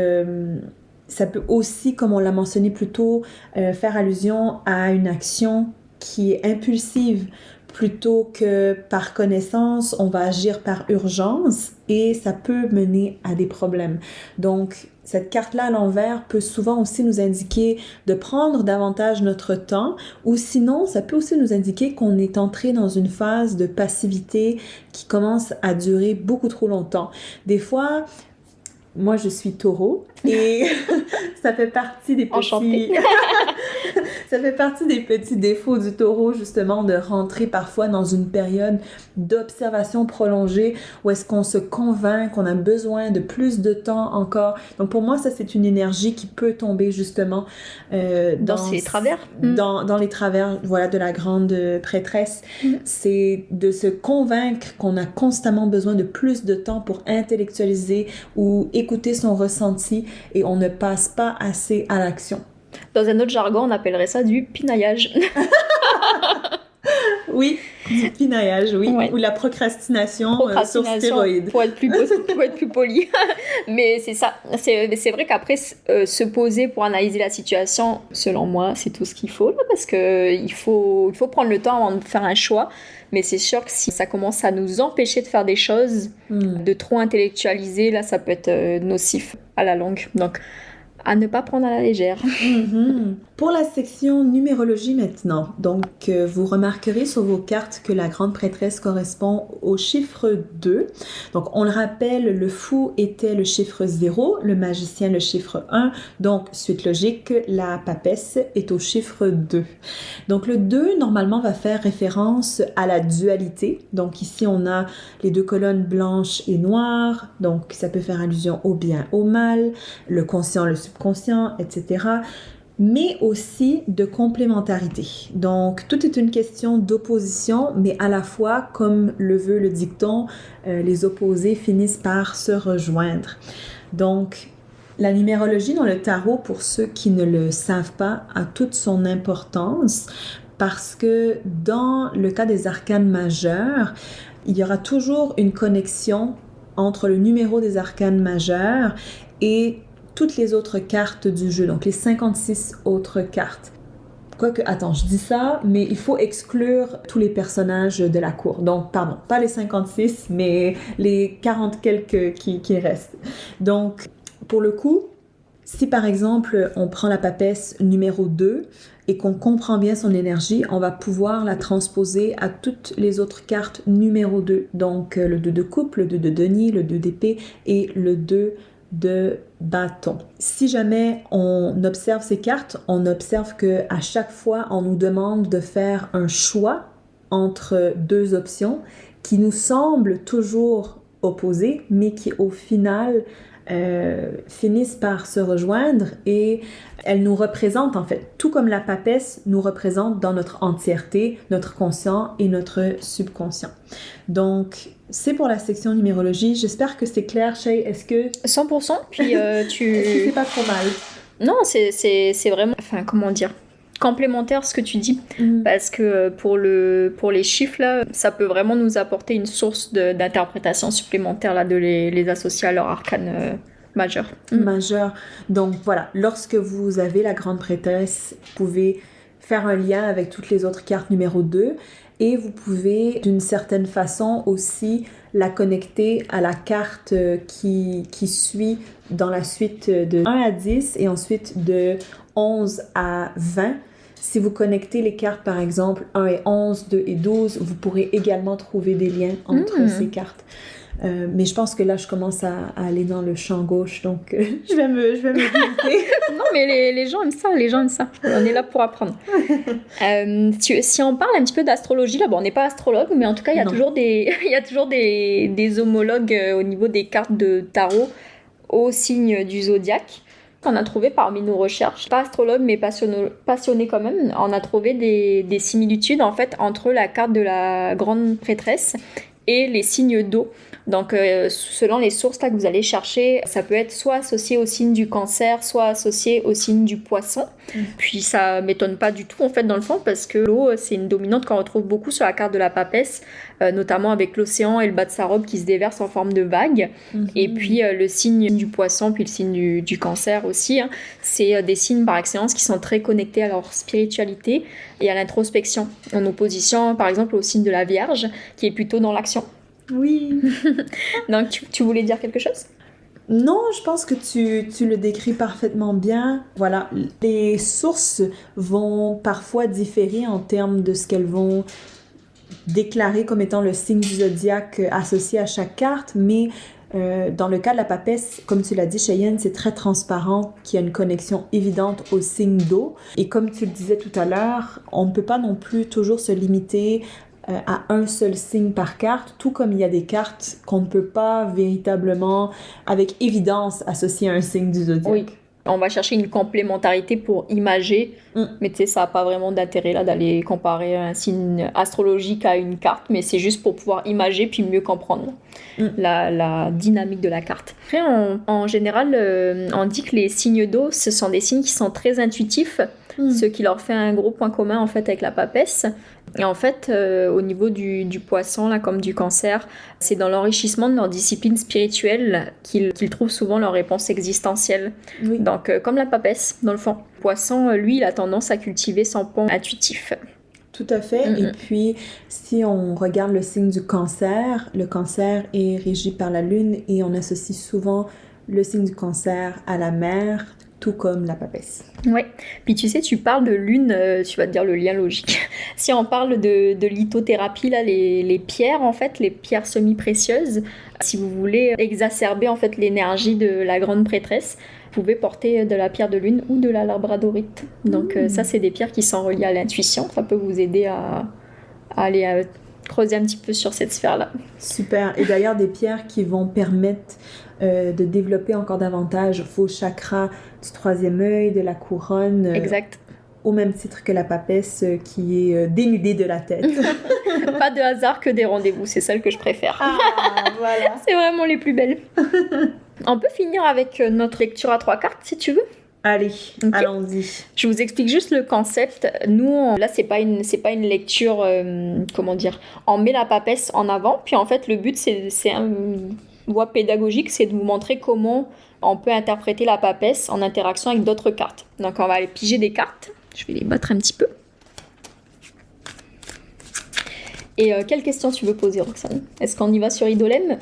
Speaker 2: ça peut aussi, comme on l'a mentionné plus tôt, faire allusion à une action qui est impulsive. Plutôt que par connaissance, on va agir par urgence et ça peut mener à des problèmes. Donc, cette carte-là à l'envers peut souvent aussi nous indiquer de prendre davantage notre temps ou sinon, ça peut aussi nous indiquer qu'on est entré dans une phase de passivité qui commence à durer beaucoup trop longtemps. Des fois, moi, je suis taureau et ça fait partie des petits... ça fait partie des petits défauts du taureau, justement, de rentrer parfois dans une période d'observation prolongée où est-ce qu'on se convainc qu'on a besoin de plus de temps encore. Donc, pour moi, ça, c'est une énergie qui peut tomber, justement,
Speaker 1: dans ces travers.
Speaker 2: Dans les travers, voilà, de la grande prêtresse. C'est de se convaincre qu'on a constamment besoin de plus de temps pour intellectualiser ou écouter son ressenti et on ne passe pas assez à l'action.
Speaker 1: Dans un autre jargon, on appellerait ça du pinaillage.
Speaker 2: Oui, du pinaillage, oui. Ouais. Ou la procrastination sur stéroïdes.
Speaker 1: Pour être plus poli. Mais c'est ça. C'est vrai qu'après, se poser pour analyser la situation, selon moi, c'est tout ce qu'il faut. Là, parce qu'il faut prendre le temps avant de faire un choix. Mais c'est sûr que si ça commence à nous empêcher de faire des choses, de trop intellectualiser, là, ça peut être nocif à la longue. Donc, à ne pas prendre à la légère.
Speaker 2: Mhm. Pour la section numérologie maintenant, donc vous remarquerez sur vos cartes que la grande prêtresse correspond au chiffre 2. Donc on le rappelle, le fou était le chiffre 0, le magicien le chiffre 1, donc suite logique, la papesse est au chiffre 2. Donc le 2 normalement va faire référence à la dualité. Donc ici on a les deux colonnes blanches et noires, donc ça peut faire allusion au bien, au mal, le conscient, le subconscient, etc., mais aussi de complémentarité. Donc, tout est une question d'opposition, mais à la fois, comme le veut le dicton, les opposés finissent par se rejoindre. Donc, la numérologie dans le tarot, pour ceux qui ne le savent pas, a toute son importance parce que dans le cas des arcanes majeurs, il y aura toujours une connexion entre le numéro des arcanes majeurs et toutes les autres cartes du jeu, donc les 56 autres cartes. Quoique, attends, je dis ça, mais il faut exclure tous les personnages de la cour. Donc, pardon, pas les 56, mais les 40 quelques qui restent. Donc, pour le coup, si par exemple, on prend la papesse numéro 2 et qu'on comprend bien son énergie, on va pouvoir la transposer à toutes les autres cartes numéro 2. Donc, le 2 de coupe, le 2 de denier, le 2 d'épée et le 2 de bâton. Si jamais on observe ces cartes, on observe que à chaque fois, on nous demande de faire un choix entre deux options qui nous semblent toujours opposées, mais qui au final finissent par se rejoindre et elles nous représentent en fait, tout comme la papesse nous représente dans notre entièreté, notre conscient et notre subconscient. Donc, c'est pour la section numérologie. J'espère que c'est clair, Shay. Est-ce que...
Speaker 1: 100%, puis tu...
Speaker 2: Est-ce que c'est pas trop mal?
Speaker 1: Non, c'est vraiment... Enfin, comment dire, complémentaire ce que tu dis, parce que pour les chiffres, là, ça peut vraiment nous apporter une source d'interprétation supplémentaire, là, de les associer à leur arcane majeur.
Speaker 2: Majeur. Donc, voilà, lorsque vous avez la grande prêtresse, vous pouvez faire un lien avec toutes les autres cartes numéro 2 et vous pouvez d'une certaine façon aussi la connecter à la carte qui suit dans la suite de 1 à 10 et ensuite de 11 à 20. Si vous connectez les cartes par exemple 1 et 11, 2 et 12, vous pourrez également trouver des liens entre ces cartes. Mais je pense que là, je commence à aller dans le champ gauche, donc je vais me limiter.
Speaker 1: Non, mais les gens aiment ça, On est là pour apprendre. Si on parle un petit peu d'astrologie, là, bon, on n'est pas astrologue, mais en tout cas, il y a toujours des homologues au niveau des cartes de tarot au signe du zodiaque. On a trouvé parmi nos recherches, pas astrologue, mais passionné quand même, on a trouvé des similitudes, en fait, entre la carte de la grande prêtresse et les signes d'eau. Donc, selon les sources là, que vous allez chercher, ça peut être soit associé au signe du cancer, soit associé au signe du poisson. Puis, ça m'étonne pas du tout, en fait, dans le fond, parce que l'eau, c'est une dominante qu'on retrouve beaucoup sur la carte de la papesse, notamment avec l'océan et le bas de sa robe qui se déversent en forme de vagues. Et puis, le signe du poisson, puis le signe du cancer aussi, hein, c'est des signes par excellence qui sont très connectés à leur spiritualité et à l'introspection, en opposition, par exemple, au signe de la Vierge, qui est plutôt dans l'action.
Speaker 2: Oui.
Speaker 1: Donc, tu voulais dire quelque chose?
Speaker 2: Non, je pense que tu le décris parfaitement bien. Voilà, les sources vont parfois différer en termes de ce qu'elles vont déclarer comme étant le signe du zodiaque associé à chaque carte, mais dans le cas de la papesse, comme tu l'as dit, Cheyenne, c'est très transparent qu'il y a une connexion évidente au signe d'eau. Et comme tu le disais tout à l'heure, on ne peut pas non plus toujours se limiter à un seul signe par carte, tout comme il y a des cartes qu'on ne peut pas véritablement, avec évidence, associer à un signe du zodiaque.
Speaker 1: Oui, on va chercher une complémentarité pour imager, mais tu sais, ça n'a pas vraiment d'intérêt là d'aller comparer un signe astrologique à une carte, mais c'est juste pour pouvoir imager puis mieux comprendre la dynamique de la carte. Après, en général, on dit que les signes d'eau, ce sont des signes qui sont très intuitifs, ce qui leur fait un gros point commun en fait avec la papesse. Et en fait, au niveau du poisson, là, comme du cancer, c'est dans l'enrichissement de leur discipline spirituelle qu'ils trouvent souvent leur réponse existentielle. Oui. Donc, comme la papesse, dans le fond. Le poisson, lui, il a tendance à cultiver son pont intuitif.
Speaker 2: Tout à fait. Et puis, si on regarde le signe du cancer, le cancer est régi par la lune et on associe souvent le signe du cancer à la mer, tout comme la papesse.
Speaker 1: Ouais, puis tu sais, tu parles de lune, tu vas te dire le lien logique. Si on parle de lithothérapie, là, les pierres, en fait, les pierres semi-précieuses, si vous voulez exacerber en fait l'énergie de la grande prêtresse, vous pouvez porter de la pierre de lune ou de la labradorite. Donc ça, c'est des pierres qui sont reliées à l'intuition. Ça peut vous aider à aller creuser un petit peu sur cette sphère-là.
Speaker 2: Super. Et d'ailleurs, des pierres qui vont permettre de développer encore davantage vos chakras du troisième œil, de la couronne.
Speaker 1: Exact.
Speaker 2: Au même titre que la papesse qui est dénudée de la tête.
Speaker 1: Pas de hasard que des rendez-vous, c'est celle que je préfère.
Speaker 2: Ah, voilà.
Speaker 1: C'est vraiment les plus belles. On peut finir avec notre lecture à 3 cartes, si tu veux.
Speaker 2: Allez,
Speaker 1: Okay.
Speaker 2: Allons-y.
Speaker 1: Je vous explique juste le concept. Nous, là, c'est pas une lecture, comment dire, on met la papesse en avant, puis en fait, le but, c'est une voie pédagogique, c'est de vous montrer comment on peut interpréter la papesse en interaction avec d'autres cartes. Donc, on va aller piger des cartes. Je vais les battre un petit peu. Et quelle question tu veux poser, Roxane? Est-ce qu'on y va sur Idolem?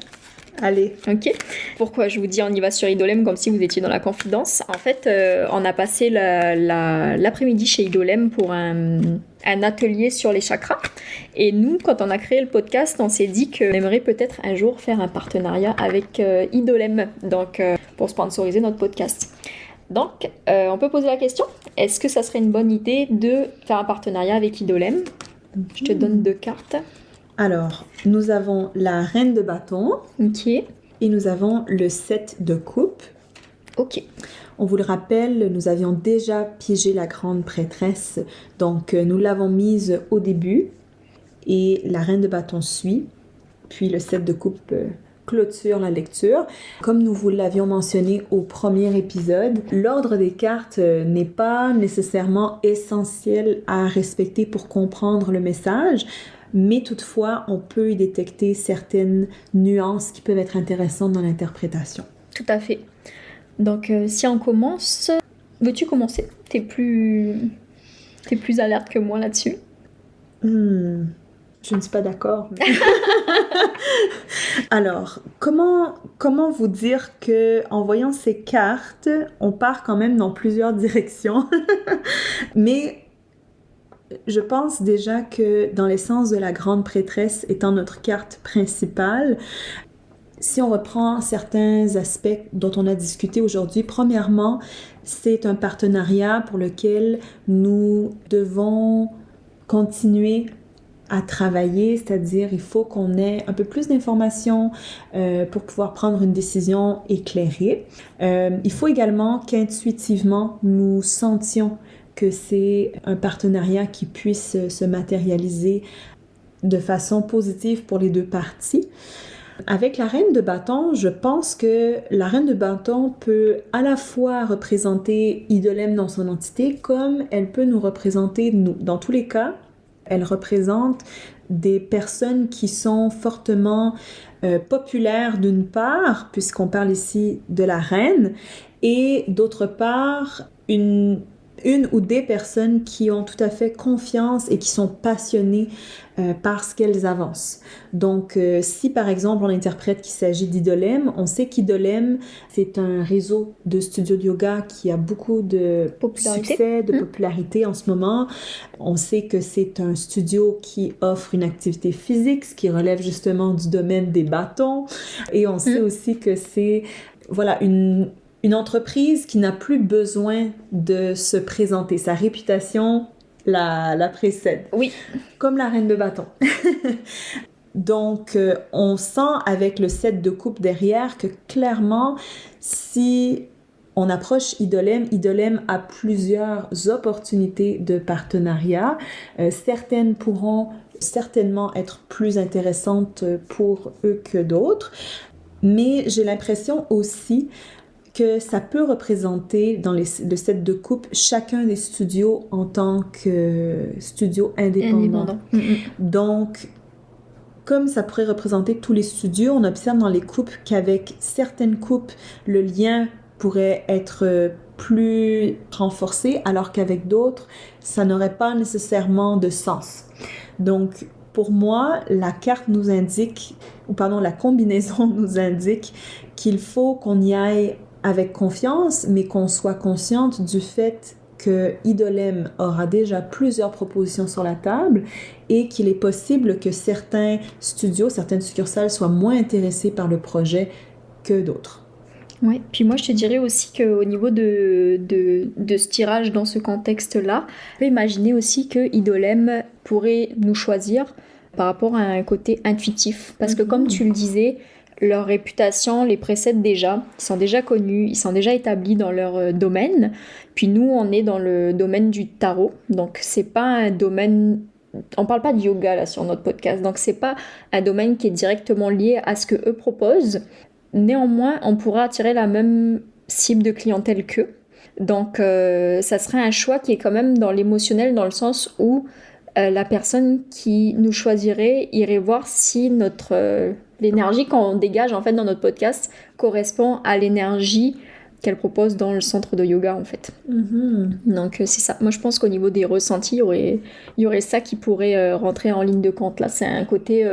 Speaker 2: Allez.
Speaker 1: Ok. Pourquoi je vous dis on y va sur Idolem comme si vous étiez dans la confidence? En fait, on a passé l'après-midi chez Idolem pour un atelier sur les chakras. Et nous, quand on a créé le podcast, on s'est dit qu'on aimerait peut-être un jour faire un partenariat avec Idolem, donc pour sponsoriser notre podcast. Donc, on peut poser la question, est-ce que ça serait une bonne idée de faire un partenariat avec Idolem? Je te donne 2 cartes.
Speaker 2: Alors, nous avons la reine de bâton.
Speaker 1: Ok.
Speaker 2: Et nous avons le 7 de coupe.
Speaker 1: Ok.
Speaker 2: On vous le rappelle, nous avions déjà piégé la grande prêtresse. Donc, nous l'avons mise au début. Et la reine de bâton suit. Puis le 7 de coupe clôture la lecture. Comme nous vous l'avions mentionné au premier épisode, l'ordre des cartes n'est pas nécessairement essentiel à respecter pour comprendre le message, mais toutefois, on peut y détecter certaines nuances qui peuvent être intéressantes dans l'interprétation.
Speaker 1: Tout à fait. Donc, si on commence, veux-tu commencer? T'es plus alerte que moi là-dessus.
Speaker 2: Je ne suis pas d'accord. Alors, comment vous dire que en voyant ces cartes, on part quand même dans plusieurs directions. Mais je pense déjà que dans l'essence de la grande prêtresse étant notre carte principale, si on reprend certains aspects dont on a discuté aujourd'hui, premièrement, c'est un partenariat pour lequel nous devons continuer à travailler, c'est-à-dire il faut qu'on ait un peu plus d'informations pour pouvoir prendre une décision éclairée. Il faut également qu'intuitivement, nous sentions que c'est un partenariat qui puisse se matérialiser de façon positive pour les deux parties. Avec la reine de bâton, je pense que la reine de bâton peut à la fois représenter Idolem dans son entité, comme elle peut nous représenter nous. Dans tous les cas, elle représente des personnes qui sont fortement populaires d'une part, puisqu'on parle ici de la reine, et d'autre part, une ou des personnes qui ont tout à fait confiance et qui sont passionnées par ce qu'elles avancent. Donc, si par exemple on interprète qu'il s'agit d'Idolem, on sait qu'Idolem, c'est un réseau de studios de yoga qui a beaucoup de succès, de popularité en ce moment. On sait que c'est un studio qui offre une activité physique, ce qui relève justement du domaine des bâtons. Et on sait aussi que c'est une entreprise qui n'a plus besoin de se présenter. Sa réputation la précède.
Speaker 1: Oui.
Speaker 2: Comme la reine de bâton. Donc, on sent avec le 7 de coupe derrière que clairement, si on approche Idolem a plusieurs opportunités de partenariat. Certaines pourront certainement être plus intéressantes pour eux que d'autres. Mais j'ai l'impression aussi que ça peut représenter dans le set de coupe chacun des studios en tant que studio indépendant. Donc, comme ça pourrait représenter tous les studios, on observe dans les coupes qu'avec certaines coupes, le lien pourrait être plus renforcé, alors qu'avec d'autres, ça n'aurait pas nécessairement de sens. Donc, pour moi, la combinaison nous indique qu'il faut qu'on y aille avec confiance, mais qu'on soit consciente du fait que Idolem aura déjà plusieurs propositions sur la table et qu'il est possible que certains studios, certaines succursales soient moins intéressés par le projet que d'autres.
Speaker 1: Oui, puis moi je te dirais aussi qu'au niveau de ce tirage dans ce contexte-là, on peut imaginer aussi que Idolem pourrait nous choisir par rapport à un côté intuitif. Parce que comme tu le disais, leur réputation les précède déjà, ils sont déjà connus, ils sont déjà établis dans leur domaine. Puis nous, on est dans le domaine du tarot, donc c'est pas un domaine... On parle pas de yoga là sur notre podcast, donc c'est pas un domaine qui est directement lié à ce que eux proposent. Néanmoins, on pourra attirer la même cible de clientèle qu'eux. Donc ça serait un choix qui est quand même dans l'émotionnel, dans le sens où la personne qui nous choisirait irait voir si l'énergie qu'on dégage en fait dans notre podcast correspond à l'énergie qu'elle propose dans le centre de yoga en fait. Donc c'est ça. Moi je pense qu'au niveau des ressentis, il y aurait ça qui pourrait rentrer en ligne de compte là. C'est un côté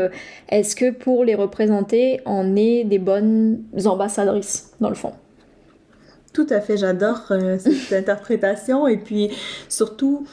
Speaker 1: est-ce que pour les représenter on est des bonnes ambassadrices dans le fond.
Speaker 2: Tout à fait, j'adore cette interprétation et puis surtout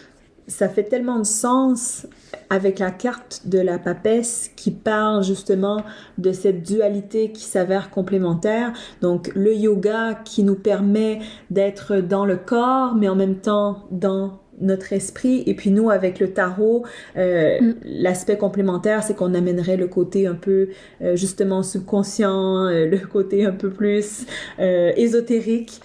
Speaker 2: ça fait tellement de sens avec la carte de la papesse qui parle justement de cette dualité qui s'avère complémentaire. Donc le yoga qui nous permet d'être dans le corps mais en même temps dans notre esprit, et puis nous avec le tarot, l'aspect complémentaire c'est qu'on amènerait le côté un peu justement subconscient, le côté un peu plus ésotérique.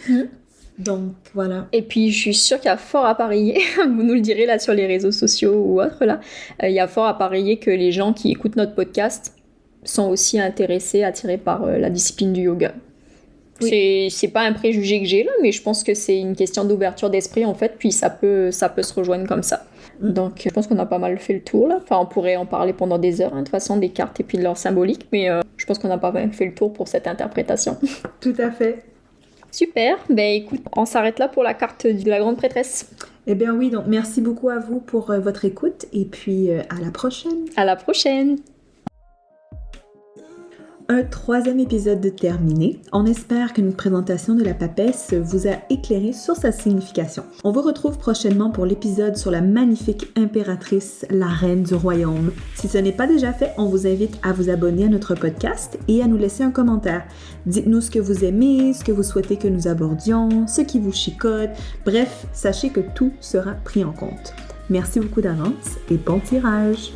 Speaker 2: Donc, voilà.
Speaker 1: Et puis, je suis sûre qu'il y a fort à parier, vous nous le direz là sur les réseaux sociaux ou autres là, il y a fort à parier que les gens qui écoutent notre podcast sont aussi intéressés, attirés par la discipline du yoga. Oui. C'est pas un préjugé que j'ai là, mais je pense que c'est une question d'ouverture d'esprit en fait, puis ça peut se rejoindre comme ça. Donc, je pense qu'on a pas mal fait le tour là. Enfin, on pourrait en parler pendant des heures, de toute façon, des cartes et puis de leur symbolique, mais je pense qu'on a pas mal fait le tour pour cette interprétation.
Speaker 2: Tout à fait.
Speaker 1: Super, ben écoute, on s'arrête là pour la carte de la grande prêtresse.
Speaker 2: Eh bien oui, donc merci beaucoup à vous pour votre écoute et puis à la prochaine.
Speaker 1: À la prochaine.
Speaker 2: Un 3e épisode terminé. On espère que notre présentation de la papesse vous a éclairé sur sa signification. On vous retrouve prochainement pour l'épisode sur la magnifique impératrice, la reine du royaume. Si ce n'est pas déjà fait, on vous invite à vous abonner à notre podcast et à nous laisser un commentaire. Dites-nous ce que vous aimez, ce que vous souhaitez que nous abordions, ce qui vous chicote. Bref, sachez que tout sera pris en compte. Merci beaucoup d'avance et bon tirage!